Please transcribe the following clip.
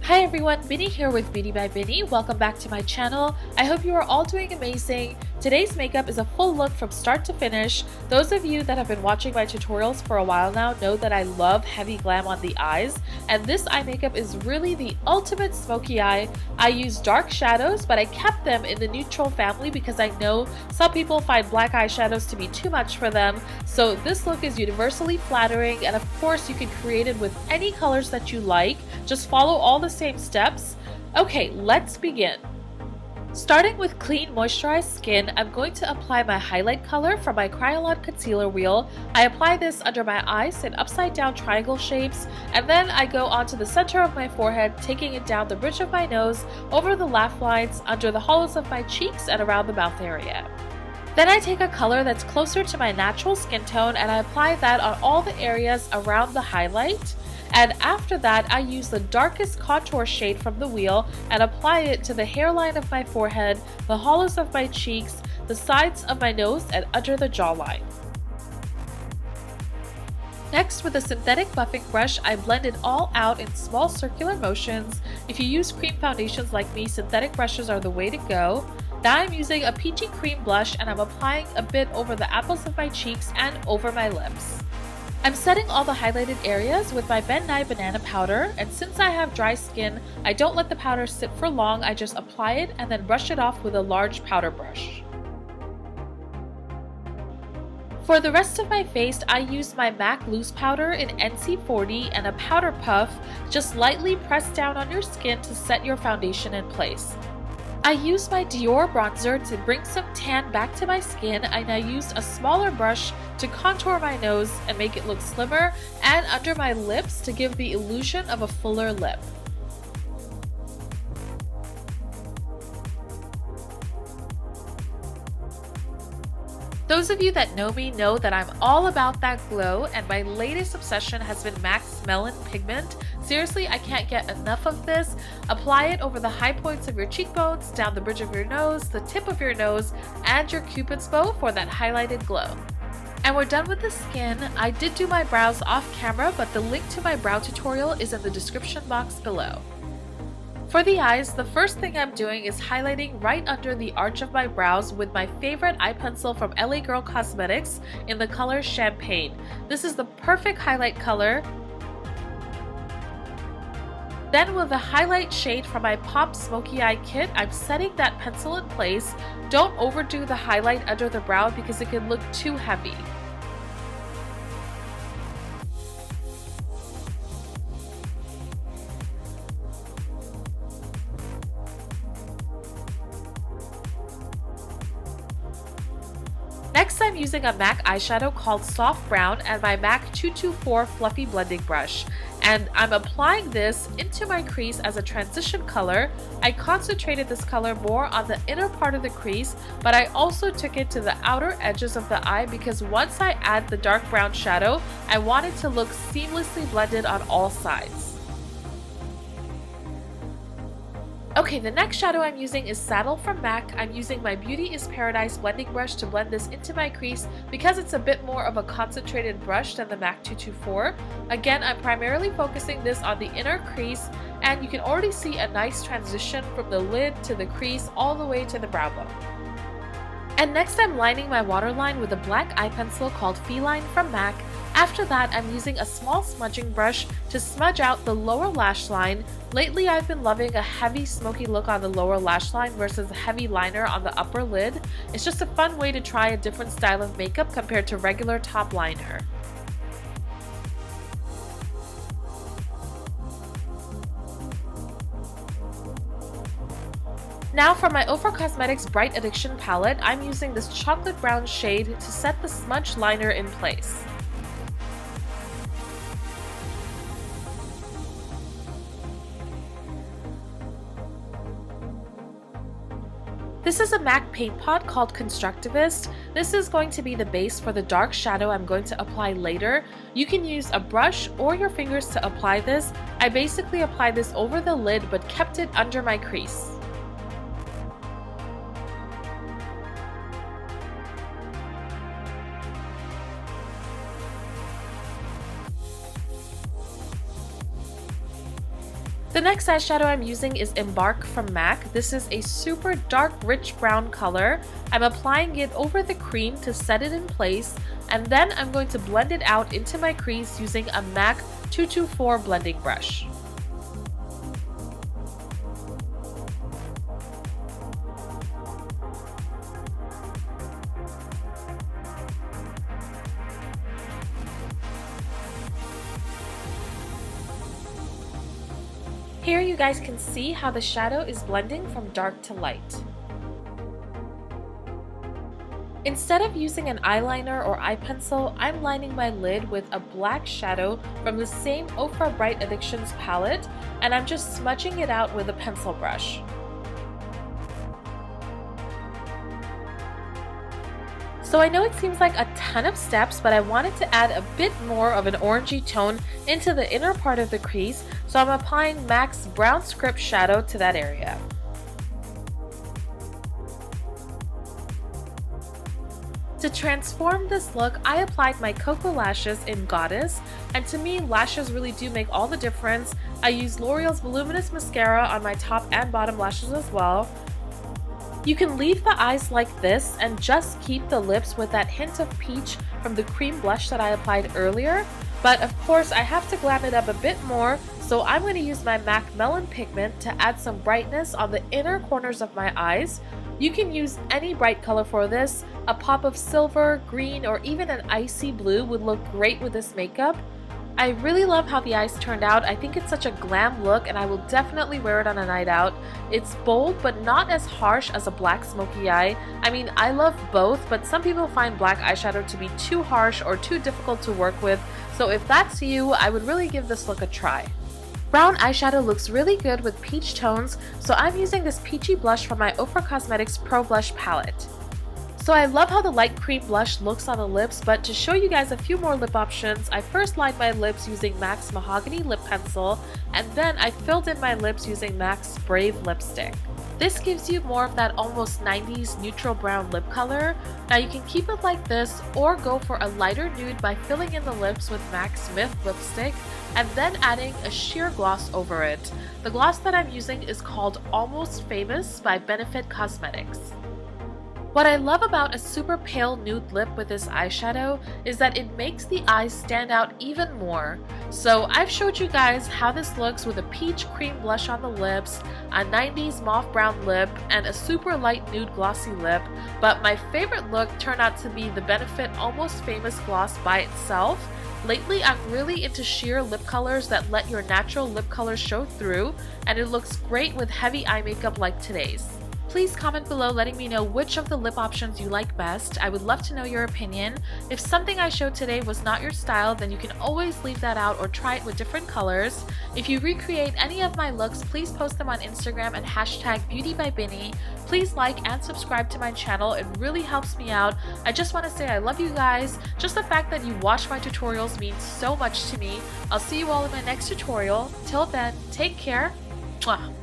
Hi everyone, Binny here with Beauty by Binny. Welcome back to my channel. I hope you are all doing amazing. Today's makeup is a full look from start to finish. Those of you that have been watching my tutorials for a while now know that I love heavy glam on the eyes, and this eye makeup is really the ultimate smoky eye. I use dark shadows, but I kept them in the neutral family because I know some people find black eyeshadows to be too much for them. So this look is universally flattering, and of course you can create it with any colors that you like. Just follow all the same steps. Okay, let's begin. Starting with clean moisturized skin, I'm going to apply my highlight color from my Kryolan Concealer Wheel. I apply this under my eyes in upside down triangle shapes, and then I go onto the center of my forehead, taking it down the bridge of my nose, over the laugh lines, under the hollows of my cheeks, and around the mouth area. Then I take a color that's closer to my natural skin tone and I apply that on all the areas around the highlight. And after that, I use the darkest contour shade from the wheel and apply it to the hairline of my forehead, the hollows of my cheeks, the sides of my nose, and under the jawline. Next, with a synthetic buffing brush, I blend it all out in small circular motions. If you use cream foundations like me, synthetic brushes are the way to go. Now I'm using a peachy cream blush and I'm applying a bit over the apples of my cheeks and over my lips. I'm setting all the highlighted areas with my Nye Banana Powder, and since I have dry skin, I don't let the powder sit for long. I just apply it and then brush it off with a large powder brush. For the rest of my face, I used my MAC loose powder in NC40 and a powder puff. Just lightly press down on your skin to set your foundation in place. I used my Dior Bronzer to bring some tan back to my skin, and I used a smaller brush to contour my nose and make it look slimmer, and under my lips to give the illusion of a fuller lip. Those of you that know me know that I'm all about that glow, and my latest obsession has been MAC's Melon pigment. Seriously, I can't get enough of this. Apply it over the high points of your cheekbones, down the bridge of your nose, the tip of your nose, and your cupid's bow for that highlighted glow. And we're done with the skin. I did do my brows off camera, but the link to my brow tutorial is in the description box below. For the eyes, the first thing I'm doing is highlighting right under the arch of my brows with my favorite eye pencil from LA Girl Cosmetics in the color Champagne. This is the perfect highlight color. Then with the highlight shade from my Pop Smoky Eye Kit, I'm setting that pencil in place. Don't overdo the highlight under the brow because it can look too heavy. Next, I'm using a MAC eyeshadow called Soft Brown and my MAC 224 Fluffy Blending Brush. And I'm applying this into my crease as a transition color. I concentrated this color more on the inner part of the crease, but I also took it to the outer edges of the eye because once I add the dark brown shadow, I want it to look seamlessly blended on all sides. Okay, the next shadow I'm using is Saddle from MAC. I'm using my Beauty is Paradise blending brush to blend this into my crease because it's a bit more of a concentrated brush than the MAC 224. Again, I'm primarily focusing this on the inner crease, and you can already see a nice transition from the lid to the crease all the way to the brow bone. And next I'm lining my waterline with a black eye pencil called Feline from MAC. After that, I'm using a small smudging brush to smudge out the lower lash line. Lately, I've been loving a heavy smoky look on the lower lash line versus a heavy liner on the upper lid. It's just a fun way to try a different style of makeup compared to regular top liner. Now for my OFRA Cosmetics Bright Addiction palette, I'm using this chocolate brown shade to set the smudge liner in place. This is a MAC paint pot called Constructivist. This is going to be the base for the dark shadow I'm going to apply later. You can use a brush or your fingers to apply this. I basically applied this over the lid but kept it under my crease. The next eyeshadow I'm using is Embark from MAC. This is a super dark rich brown color. I'm applying it over the cream to set it in place, and then I'm going to blend it out into my crease using a MAC 224 blending brush. Here you guys can see how the shadow is blending from dark to light. Instead of using an eyeliner or eye pencil, I'm lining my lid with a black shadow from the same OFRA Bright Addictions palette, and I'm just smudging it out with a pencil brush. So I know it seems like a ton of steps, but I wanted to add a bit more of an orangey tone into the inner part of the crease, so I'm applying MAC's Brownscript shadow to that area. To transform this look, I applied my Cocoa lashes in Goddess, and to me, lashes really do make all the difference. I used L'Oreal's Voluminous Mascara on my top and bottom lashes as well. You can leave the eyes like this and just keep the lips with that hint of peach from the cream blush that I applied earlier, but of course I have to glam it up a bit more, so I'm going to use my MAC Melon pigment to add some brightness on the inner corners of my eyes. You can use any bright color for this. A pop of silver, green, or even an icy blue would look great with this makeup. I really love how the eyes turned out. I think it's such a glam look and I will definitely wear it on a night out. It's bold but not as harsh as a black smoky eye. I mean, I love both, but some people find black eyeshadow to be too harsh or too difficult to work with, so if that's you, I would really give this look a try. Brown eyeshadow looks really good with peach tones, so I'm using this peachy blush from my OFRA Cosmetics Pro Blush palette. So I love how the light cream blush looks on the lips, but to show you guys a few more lip options, I first lined my lips using MAC's Mahogany lip pencil, and then I filled in my lips using MAC's Brave lipstick. This gives you more of that almost 90s neutral brown lip color. Now you can keep it like this or go for a lighter nude by filling in the lips with MAC Smith lipstick and then adding a sheer gloss over it. The gloss that I'm using is called Almost Famous by Benefit Cosmetics. What I love about a super pale nude lip with this eyeshadow is that it makes the eyes stand out even more. So I've showed you guys how this looks with a peach cream blush on the lips, a 90s mauve brown lip, and a super light nude glossy lip, but my favorite look turned out to be the Benefit Almost Famous gloss by itself. Lately, I'm really into sheer lip colors that let your natural lip color show through, and it looks great with heavy eye makeup like today's. Please comment below letting me know which of the lip options you like best. I would love to know your opinion. If something I showed today was not your style, then you can always leave that out or try it with different colors. If you recreate any of my looks, please post them on Instagram and hashtag BeautyByBinny. Please like and subscribe to my channel. It really helps me out. I just want to say I love you guys. Just the fact that you watch my tutorials means so much to me. I'll see you all in my next tutorial. Till then, take care. Mwah.